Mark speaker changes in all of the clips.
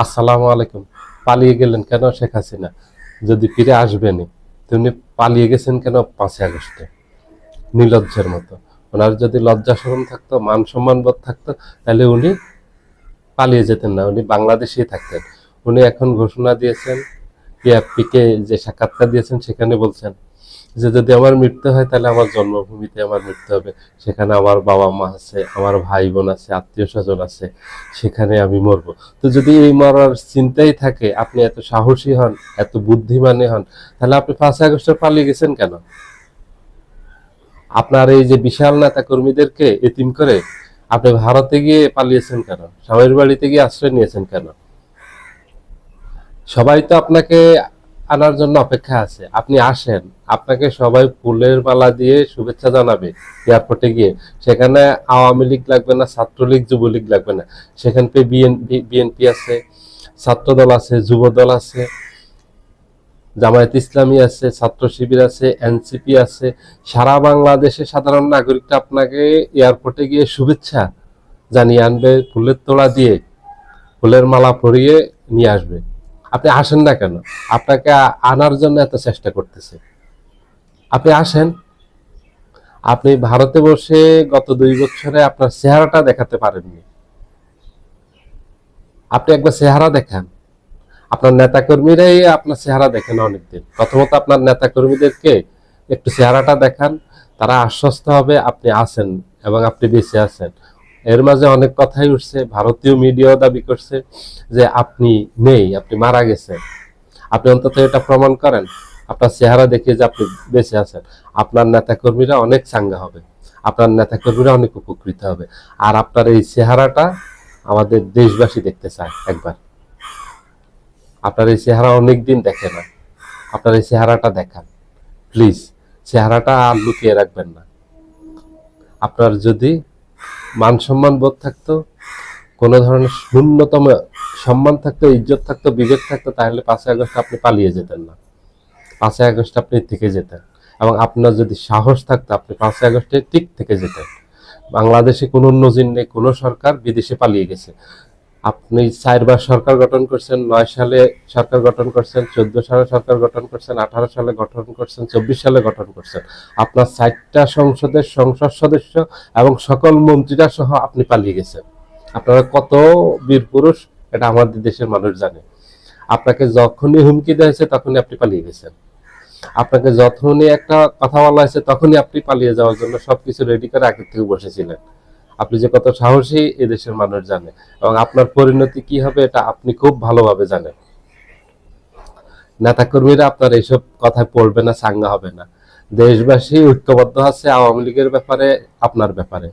Speaker 1: আসসালামু আলাইকুম। পালিয়ে গেলেন কেন শেখ হাসিনা? যদি ফিরে আসবেনই, তিনি পালিয়ে গেছেন কেন 5ই আগস্টে? নির্লজ্জের মতো। ওনার যদি লজ্জা শরম থাকতো, মান সম্মান বোধ থাকতো, তাহলে উনি পালিয়ে যেতেন না, উনি বাংলাদেশেই থাকতেন। উনি এখন ঘোষণা দিয়েছেন, টিআরপিকে যে সাক্ষাৎকার দিয়েছেন সেখানে বলছেন যে যদি আমার মৃত্যু হয় তাহলে আমার জন্মভূমিতে আমার মৃত্যু হবে, সেখানে আমার বাবা মা আছে, আমার ভাই বোন আছে, আত্মীয় স্বজন আছে, সেখানে আমি মরবো। তো যদি এই মরার চিন্তাই থাকে, আপনি এত সাহসী হন, এত বুদ্ধিমানী হন, তাহলে আপনি 5ই আগস্টে পালিয়ে গেছেন কেন? আপনার এই যে বিশাল নেতা কর্মীদেরকে এতিম করে আপনি ভারতে গিয়ে পালিয়েছেন কেন? স্বামীর বাড়িতে গিয়ে আশ্রয় নিয়েছেন কেন? সবাই তো আপনাকে আনার জন্য অপেক্ষা আছে, আপনি আসেন। আপনাকে সবাই ফুলের মালা দিয়ে শুভেচ্ছা জানাবে এয়ারপোর্টে গিয়ে। সেখানে আওয়ামী লীগ লাগবে না, ছাত্রলীগ যুবলীগ লাগবে না, সেখানে বিএনপি আছে, ছাত্রদল আছে, যুবদল আছে, জামায়াত ইসলামী আছে, ছাত্র শিবির আছে, এনসিপি আছে। সারা বাংলাদেশে সাধারণ নাগরিকটা আপনাকে এয়ারপোর্টে গিয়ে শুভেচ্ছা জানিয়ে আনবে, ফুলের তোড়া দিয়ে, ফুলের মালা পরিয়ে নিয়ে আসবে। আপনি আসেন না কেন? আপনাকে আনার জন্য এত চেষ্টা করতেছে, আপনি আসেন। আপনি ভারতে বসে গত 2 বছরে আপনার চেহারাটা দেখাতে পারেননি। আপনি একবার চেহারা দেখান। আপনার নেতাকর্মীরাই আপনার চেহারা দেখে না অনেকদিন। প্রথমত আপনার নেতাকর্মীদেরকে একটু চেহারাটা দেখান, তারা আশ্বস্ত হবে আপনি আছেন এবং আপনি বেঁচে আছেন। এর মাঝে অনেক কথাই উঠছে, ভারতীয় মিডিয়াও দাবি করছে যে আপনি নেই, আপনি মারা গেছেন। আপনি অন্তত এটা প্রমাণ করেন, আপনার চেহারা দেখিয়ে যে আপনি বেঁচে আছেন। আপনার নেতাকর্মীরা অনেক চাঙ্গা হবে, আপনার নেতাকর্মীরা অনেক উপকৃত হবে। আর আপনার এই চেহারাটা আমাদের দেশবাসী দেখতে চায় একবার। আপনার এই চেহারা অনেকদিন দেখে না, আপনার এই চেহারাটা দেখান প্লিজ। চেহারাটা আর লুকিয়ে রাখবেন না। আপনার যদি মান সম্মান বোধ থাকতো, কোনো ধরনের ন্যূনতম সম্মান থাকতো, ইজ্জত থাকতো, বিবেক থাকতো, তাহলে 5ই আগস্ট আপনি পালিয়ে যেতেন না, 5ই আগস্ট আপনি থেকে যেতেন। এবং আপনার যদি সাহস থাকতো, আপনি 5ই আগস্টে ঠিক থেকে যেতেন। বাংলাদেশে কোনো নজির নেই, কোনো সরকার বিদেশে পালিয়ে গেছে। আপনি 4বার সরকার গঠন করছেন, 9 সালে সরকার গঠন করছেন, 14 সালে সরকার গঠন করছেন, 18 সালে গঠন করছেন, 24 সালে গঠন করছেন। আপনার 4টা সংসদের সংসদ সদস্য এবং সকল মন্ত্রীরা সহ আপনি পালিয়ে গেছেন। আপনারা কত বীর পুরুষ এটা আমাদের দেশের মানুষ জানে। আপনাকে যখনই হুমকি দেওয়া হয়েছে তখনই আপনি পালিয়ে গেছেন। আপনাকে যখনই একটা কথা বলা হয়েছে তখনই আপনি পালিয়ে যাওয়ার জন্য সবকিছু রেডি করে আগে থেকে বসেছিলেন। আপনি যে কত সাহসী এদেশের মানুষ জানে, এবং আপনার পরিণতি কি হবে এটা আপনি খুব ভালোভাবে জানেন। নেতাকর্মীরা আপনার এইসব কথায় পড়বে না, চাঙ্গা হবে না। দেশবাসী ঐক্যবদ্ধ আছে আওয়ামী লীগের ব্যাপারে, আপনার ব্যাপারে।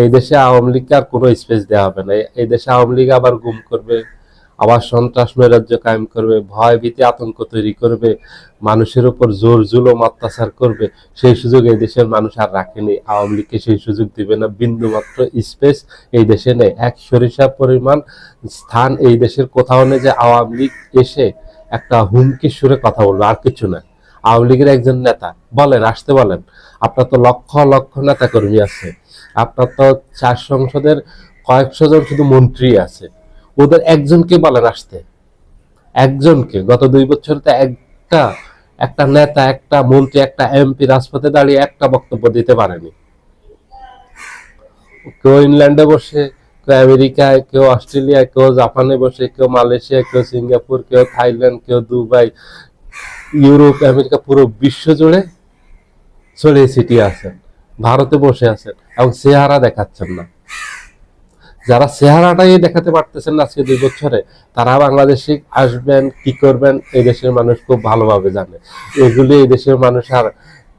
Speaker 1: এই দেশে আওয়ামী লীগকে আর কোনো স্পেস দেওয়া হবে না। এই দেশে আওয়ামী লীগ আবার গুম করবে, আবার সন্ত্রাস নৈরাজ্য কায়েম করবে, ভয় ভীতি আতঙ্ক তৈরি করবে, মানুষের উপর জোর জুলুম অত্যাচার করবে। সেই সুযোগ এই দেশের মানুষ আর রাখেনি, আওয়ামী লীগকে সেই সুযোগ দিবে না। বিন্দু মাত্র স্পেস এই দেশে নেই, এক সরিষা পরিমাণ স্থান এই দেশের কোথাও নেই যে আওয়ামী লীগ এসে একটা হুমকি সুরে কথা বলবে, আর কিছু না। আওয়ামী লীগের একজন নেতা বলেন, আসতে বলেন। আপনার তো লক্ষ লক্ষ নেতা কর্মী আছে, আপনার তো 4 সংসদের কয়েকশো জন শুধু মন্ত্রী আছে, ওদের একজনকে বলেন আসতে, একজনকে। গত 2 বছর তো একটা একটা নেতা, একটা মন্ত্রী, একটা এমপি রাজপথে দাঁড়িয়ে একটা বক্তব্য দিতে পারেনি। কেউ ইংল্যান্ডে বসে, কেউ আমেরিকায়, কেউ অস্ট্রেলিয়ায়, কেউ জাপানে বসে, কেউ মালয়েশিয়া, কেউ সিঙ্গাপুর, কেউ থাইল্যান্ড, কেউ দুবাই, ইউরোপ, আমেরিকা, পুরো বিশ্ব জুড়ে ছড়িয়ে ছিটিয়ে আছেন। ভারতে বসে আছেন এবং চেহারা দেখাচ্ছেন না। যারা চেহারাটাই দেখাতে পারতেছেন না আজকে 2 বছরে, তারা বাংলাদেশে আসবেন কি করবেন এই দেশের মানুষ খুব ভালোভাবে জানে। এগুলি এই দেশের মানুষ আর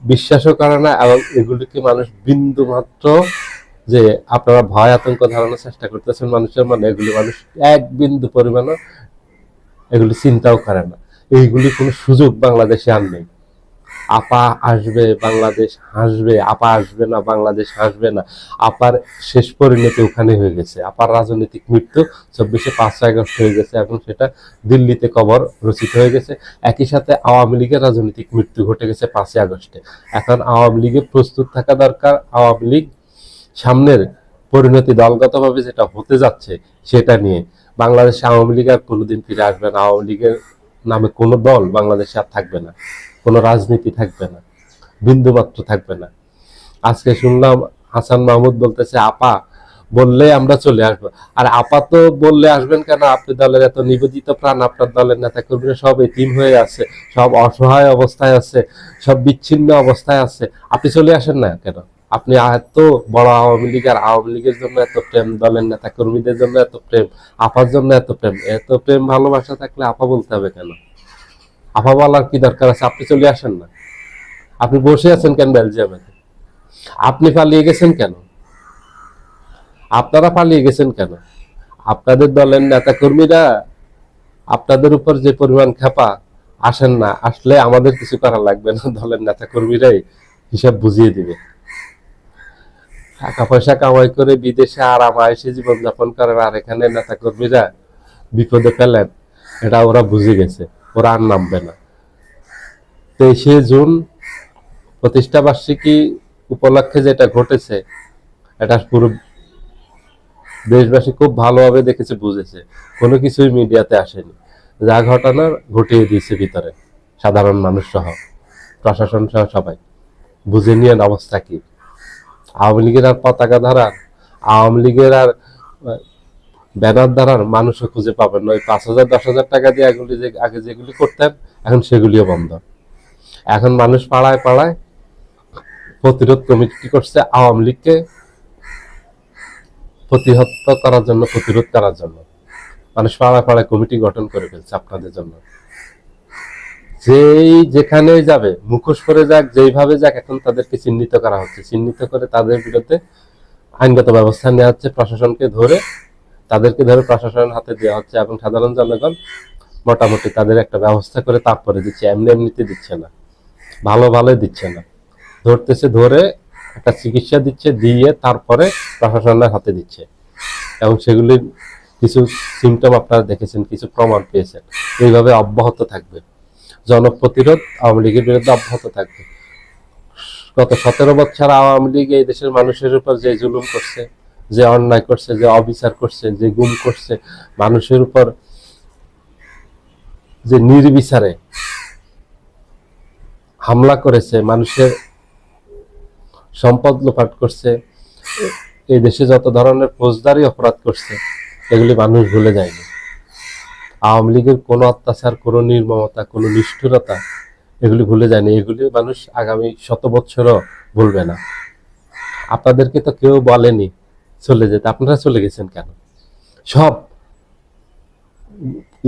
Speaker 1: বিশ্বাসও করে না, এবং এগুলিকে মানুষ বিন্দু মাত্র যে আপনারা ভয় আতঙ্ক ধারণার চেষ্টা করতেছেন মানুষের মনে, এগুলি মানুষ এক বিন্দু পরিমাণও এগুলি চিন্তাও করে না। এইগুলি কোনো সুযোগ বাংলাদেশে আর নেই। আপা আসবে, বাংলাদেশ হাসবে, আপা আসবে না, বাংলাদেশ হাসবে না। আপার শেষ পরিণতি ওখানে হয়ে গেছে। আপার রাজনৈতিক মৃত্যু 5ই আগস্ট হয়ে গেছে, এখন সেটা দিল্লিতে কবর রচিত হয়ে গেছে। একই সাথে আওয়ামী লীগের রাজনৈতিক মৃত্যু ঘটে গেছে 5ই আগস্টে। এখন আওয়ামী লীগে প্রস্তুত থাকা দরকার। আওয়ামী লীগ সামনের পরিণতি দলগতভাবে যেটা হতে যাচ্ছে সেটা নিয়ে বাংলাদেশে আওয়ামী লীগ আর কোনোদিন ফিরে আসবে না। আওয়ামী লীগের নামে কোনো দল বাংলাদেশে আর থাকবে না, কোনো রাজনীতি থাকবে না, বিন্দুমাত্র থাকবে না। আজকে শুনলাম হাসান মাহমুদ বলতেছে আপা বললে আমরা চলে আসবো। আর আপা তো বললে আসবেন কেন? আপনি দলের এত নিবেদিত প্রাণ, আপনার দলের নেতা কর্মীরা সব এতিম হয়ে আছে, সব অসহায় অবস্থায় আছে, সব বিচ্ছিন্ন অবস্থায় আছে, আপনি চলে আসেন না কেন? আপনি এত বড় আওয়ামী লীগ, আর আওয়ামী লীগের জন্য এত প্রেম, দলের নেতা কর্মীদের জন্য এত প্রেম, আপার জন্য এত প্রেম, এত প্রেম ভালোবাসা থাকলে আপা বলতে হবে কেন? আপা বলার কি দরকার আছে? আপনি চলে আসেন না। আপনি বসে আছেন কেন বেলজিয়ামে? আপনি পালিয়ে গেছেন কেন? আপনারা পালিয়ে গেছেন কেন? আপনাদের দলের নেতা কর্মীরা আপনাদের উপর যে পরিমাণ খেপা, আসেন না, আসলে আমাদের কিছু করা লাগবে না, দলের নেতা কর্মীরাই হিসাব বুঝিয়ে দিবে। টাকা পয়সা কামাই করে বিদেশে আরাম আয়েসে জীবনযাপন করেন, আর এখানে নেতা কর্মীরা বিপদে ফেলেন, এটা ওরা বুঝে গেছে, ওরা আর নামবে না। 23শে জুন প্রতিষ্ঠা বার্ষিকী উপলক্ষে যেটা ঘটেছে, এটা পুরো দেশবাসী খুব ভালোভাবে দেখেছে, বুঝেছে, কোনো কিছুই মিডিয়াতে আসেনি। যা ঘটনার ঘটিয়ে দিয়েছে ভিতরে সাধারণ মানুষ সহ, প্রশাসন সহ সবাই বুঝে নিয়ে অবস্থা কি। আওয়ামী লীগের আর পতাকা ধরার, আওয়ামী লীগের আর ব্যানার ধরার মানুষও খুঁজে পাবেন না। ওই 5,000 10,000 টাকা দিয়ে এগুলি যে আগে যেগুলি করতেন, এখন সেগুলিও বন্ধ। এখন মানুষ পাড়ায় পাড়ায় প্রতিরোধ কমিটি করছে আওয়ামী লীগকে প্রতিহত করার জন্য, প্রতিরোধ করার জন্য মানুষ পাড়ায় পাড়ায় কমিটি গঠন করে ফেলছে আপনাদের জন্য। যেই যেখানে যাবে, মুখোশ পরে যাক, যেইভাবে যাক, এখন তাদেরকে চিহ্নিত করা হচ্ছে। চিহ্নিত করে তাদের বিরুদ্ধে আইনগত ব্যবস্থা নেওয়া হচ্ছে, প্রশাসনকে ধরে, তাদেরকে ধরে প্রশাসনের হাতে দেওয়া হচ্ছে, এবং সাধারণ জনগণ মোটামুটি তাদের একটা ব্যবস্থা করে তারপরে দিচ্ছে। এমনি এমনিতে দিচ্ছে না, ভালো ভালো দিচ্ছে না, ধরতেছে, ধরে একটা চিকিৎসা দিচ্ছে, দিয়ে তারপরে প্রশাসনের হাতে দিচ্ছে। এবং সেগুলির কিছু সিমটম আপনারা দেখেছেন, কিছু প্রমাণ পেয়েছেন। এইভাবে অব্যাহত থাকবে জনপ্রতিরোধ, আওয়ামী লীগের বিরুদ্ধে অব্যাহত থাকবে। গত 17 বছর আওয়ামী লীগ এই দেশের মানুষের উপর যে জুলুম করছে, যে অন্যায় করছে, যে অবিচার করছে, যে গুম করছে, মানুষের উপর যে নির্বিচারে হামলা করেছে, মানুষের সম্পদ লোপাট করছে, এই দেশে যত ধরনের ফৌজদারি অপরাধ করছে, এগুলি মানুষ ভুলে যায়নি। আওয়ামী লীগের কোনো অত্যাচার, কোনো নির্মমতা, কোনো নিষ্ঠুরতা, এগুলি ভুলে যায়নি। এগুলি মানুষ আগামী 100 বছরও ভুলবে না। আপনাদেরকে তো কেউ বলেনি চলে যেতে, আপনারা চলে গেছেন কেন? সব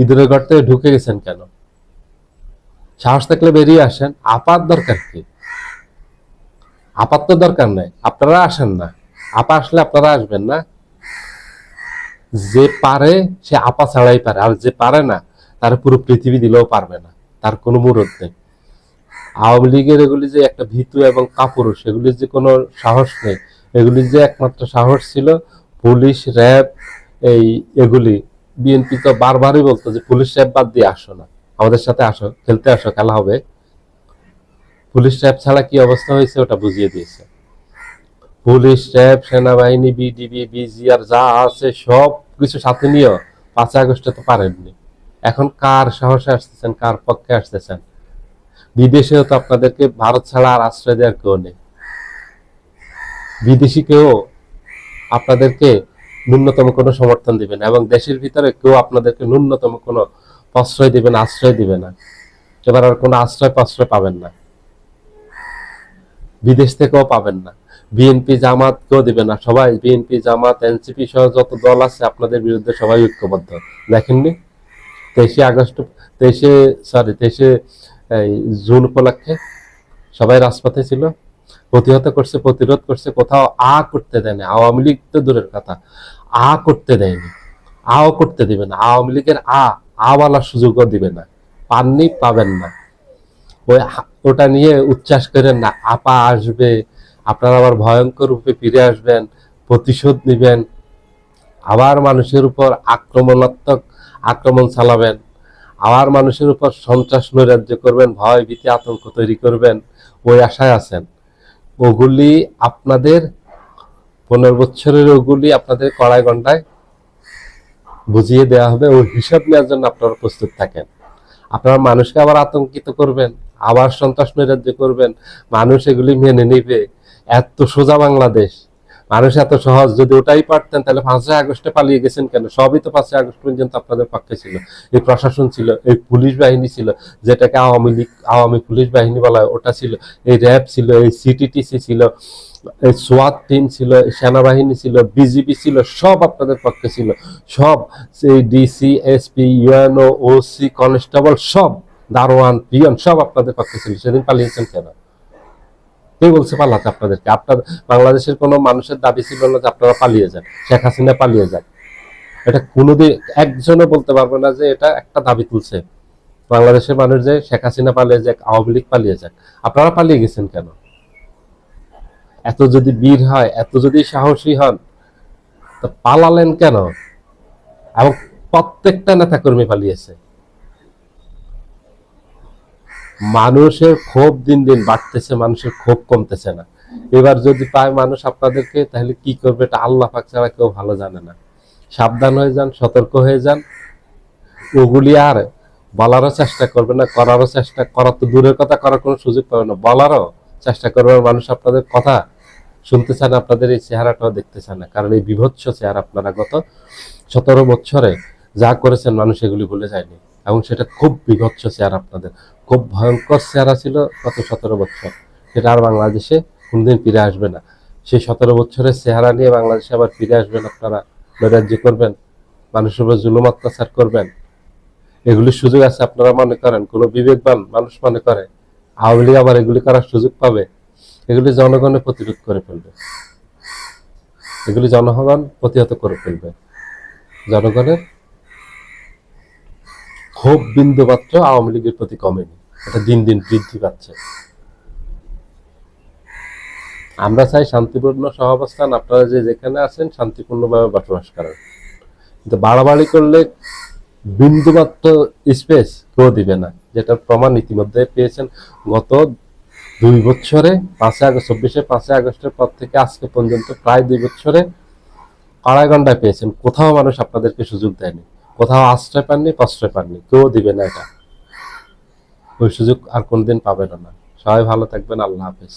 Speaker 1: ইঁদুরের ঘর থেকে ঢুকে গেছেন কেন? সাহস থাকলে বেরিয়ে আসেন। আপার দরকার কি? আপার তো দরকার নাই, আপনারা আসেন না। আপা আসলে আপনারা আসবেন না। যে পারে সে আপা ছাড়াই পারে, আর যে পারে না তার পুরো পৃথিবী দিলেও পারবে না, তার কোনো মুরত নেই। আওয়ামী লীগের এগুলি যে একটা ভীতু এবং কাপুরুষ, এগুলির যে কোনো সাহস নেই। এগুলির যে একমাত্র সাহস ছিল পুলিশ, র্যাব, এগুলি। বিএনপি তো বারবারই বলতো যে পুলিশ র্যাব বাদ দিয়ে আসো না, আমাদের সাথে আসো, খেলতে আসো, খেলা হবে। পুলিশ র্যাব ছাড়া কি অবস্থা হয়েছে ওটা বুঝিয়ে দিয়েছে। পুলিশ, র্যাব, সেনাবাহিনী, বিডিবি, বিজিআর যা আছে সব কিছু সাথে নিয়েও 5 আগস্টে তো পারেননি। এখন কার সাহসে আসতেছেন, কার পক্ষে আসতেছেন? বিদেশেও তো আপনাদেরকে ভারত ছাড়া আর আশ্রয় দেওয়ার কেউ নেই। বিদেশি কেউ আপনাদেরকে ন্যূনতম কোনো সমর্থন দিবে না, এবং দেশের ভিতরে কেউ আপনাদেরকে ন্যূনতম কোনো প্রশ্রয় দিবে না, আশ্রয় দিবে না। এবার আর কোনো আশ্রয় প্রশ্রয় পাবেন না, বিদেশ থেকেও পাবেন না। বিএনপি জামাত কেউ দিবে না, সবাই বিএনপি জামাত এনসিপি সহ যত দল আছে আপনাদের বিরুদ্ধে সবাই ঐক্যবদ্ধ। দেখেননি 23শে জুন উপলক্ষে সবাই রাজপথে ছিল, প্রতিহত করছে, প্রতিরোধ করছে, কোথাও আ করতে দেয়নি। আওয়ামী লীগ তো দূরের কথা, আ করতে দেয়নি, আও করতে দিবে না। আওয়ামী লীগের আ বলার সুযোগও দিবে না, পাননি, পাবেন না। ওটা নিয়ে উচ্ছ্বাস করেন না, আপা আসবে, আপনারা আবার ভয়ঙ্কর রূপে ফিরে আসবেন, প্রতিশোধ নিবেন, আবার মানুষের উপর আক্রমণাত্মক আক্রমণ চালাবেন, আবার মানুষের উপর সন্ত্রাস নৈরাজ্য করবেন, ভয় ভীতি আতঙ্ক তৈরি করবেন, ওই আশায় আছেন। ওগুলি আপনাদের 15 বছরের ওগুলি আপনাদের কড়ায় গন্ডায় বুঝিয়ে দেওয়া হবে, ওই হিসাব নেওয়ার জন্য আপনারা প্রস্তুত থাকেন। আপনারা মানুষকে আবার আতঙ্কিত করবেন, আবার সন্ত্রাস নৈরাজ্য করবেন, মানুষ এগুলি মেনে নিবে? এত সোজা বাংলাদেশ, মানুষ এত সহজ? যদি ওটাই পারতেন তাহলে 5ই আগস্টে পালিয়ে গেছেন কেন? সবই তো 5ই আগস্ট পর্যন্ত আপনাদের পক্ষে ছিল। এই প্রশাসন ছিল, এই পুলিশ বাহিনী ছিল, যেটাকে আওয়ামী লীগ আওয়ামী পুলিশ বাহিনী বলা হয়, ওটা ছিল, এই র্যাব ছিল, এই সিটিটিসি ছিল, এই সোয়াত টিম ছিল, সেনাবাহিনী ছিল, বিজিবি ছিল, সব আপনাদের পক্ষে ছিল। সব সেই DC, SP, UNO, OC, constable, সব দারোয়ান, পিয়ন, সব আপনাদের পক্ষে ছিল। সেদিন পালিয়েছেন কেন? কে বলছে পালাতে আপনাদেরকে? আপনার বাংলাদেশের কোনো মানুষের দাবি ছিল না যে আপনারা পালিয়ে যান, শেখ হাসিনা পালিয়ে যান? এটা কোনোদিন একজনও বলতে পারবে না যে এটা একটা দাবি তুলছে বাংলাদেশের মানুষ যে শেখ হাসিনা পালিয়ে যাক, আওয়ামী লীগ পালিয়ে যাক। আপনারা পালিয়ে গেছেন কেন? এত যদি বীর হয়, এত যদি সাহসী হন, তো পালালেন কেন? এবং প্রত্যেকটা নেতাকর্মী পালিয়েছে। মানুষের ক্ষোভ দিন দিন বাড়তেছে, মানুষের ক্ষোভ কমতেছে না। এবার যদি পায় মানুষ আপনাদেরকে, তাহলে কি করবে এটা আল্লাহ পাক ছাড়া কেউ ভালো জানে না। সাবধান হয়ে যান, সতর্ক হয়ে যান। ওগুলি আর বলারও চেষ্টা করবে না, করারও চেষ্টা করার তো দূরের কথা, করার কোনো সুযোগ পাবে না, বলারও চেষ্টা করবে না। মানুষ আপনাদের কথা শুনতে চান, আপনাদের এই চেহারাটাও দেখতে চান না, কারণ এই বিভৎস চেহারা আপনারা গত 17 বছরে যা করেছেন মানুষ এগুলি ভুলে যায়নি। এবং সেটা খুব বিভৎস চেহারা, আপনাদের খুব ভয়ঙ্কর চেহারা ছিল গত 17 বছর। সেটা আর বাংলাদেশে কোনদিন ফিরে আসবে না। সেই 17 বছরের চেহারা নিয়ে বাংলাদেশে আবার ফিরে আসবেন আপনারা, নৈরাজ্য করবেন, মানুষের উপর জুলুম অত্যাচার করবেন। এগুলির সুযোগ আছে আপনারা মনে করেন? কোনো বিবেকবান মানুষ মনে করে আওয়ামী লীগ আবার এগুলি করার সুযোগ পাবে? এগুলি জনগণের প্রতিরোধ করে ফেলবে, এগুলি জনগণ প্রতিহত করে ফেলবে। জনগণের ক্ষোভ বিন্দুমাত্র আওয়ামী লীগের প্রতি কমেনি, এটা দিন দিন বৃদ্ধি পাচ্ছে। আমরা চাই শান্তিপূর্ণ সহাবস্থান, আপনারা যে যেখানে আছেন শান্তিপূর্ণভাবে বসবাস করেন, কিন্তু বাড়াবাড়ি করলে বিন্দুমাত্র স্পেস কেউ দিবে না, যেটার প্রমাণ ইতিমধ্যে পেয়েছেন। গত 2 বছরে 5ই আগস্টের পর থেকে আজকে পর্যন্ত প্রায় 2 বছরে আড়াই ঘন্টায় পেয়েছেন। কোথাও মানুষ আপনাদেরকে সুযোগ দেয়নি, কোথাও আশ্রয় পাননি, প্রশ্রয় পাননি, কেউ দিবে না এটা। ওই সুযোগ আর কোনদিন পাবেন না। সবাই ভালো থাকবেন, আল্লাহ হাফেজ।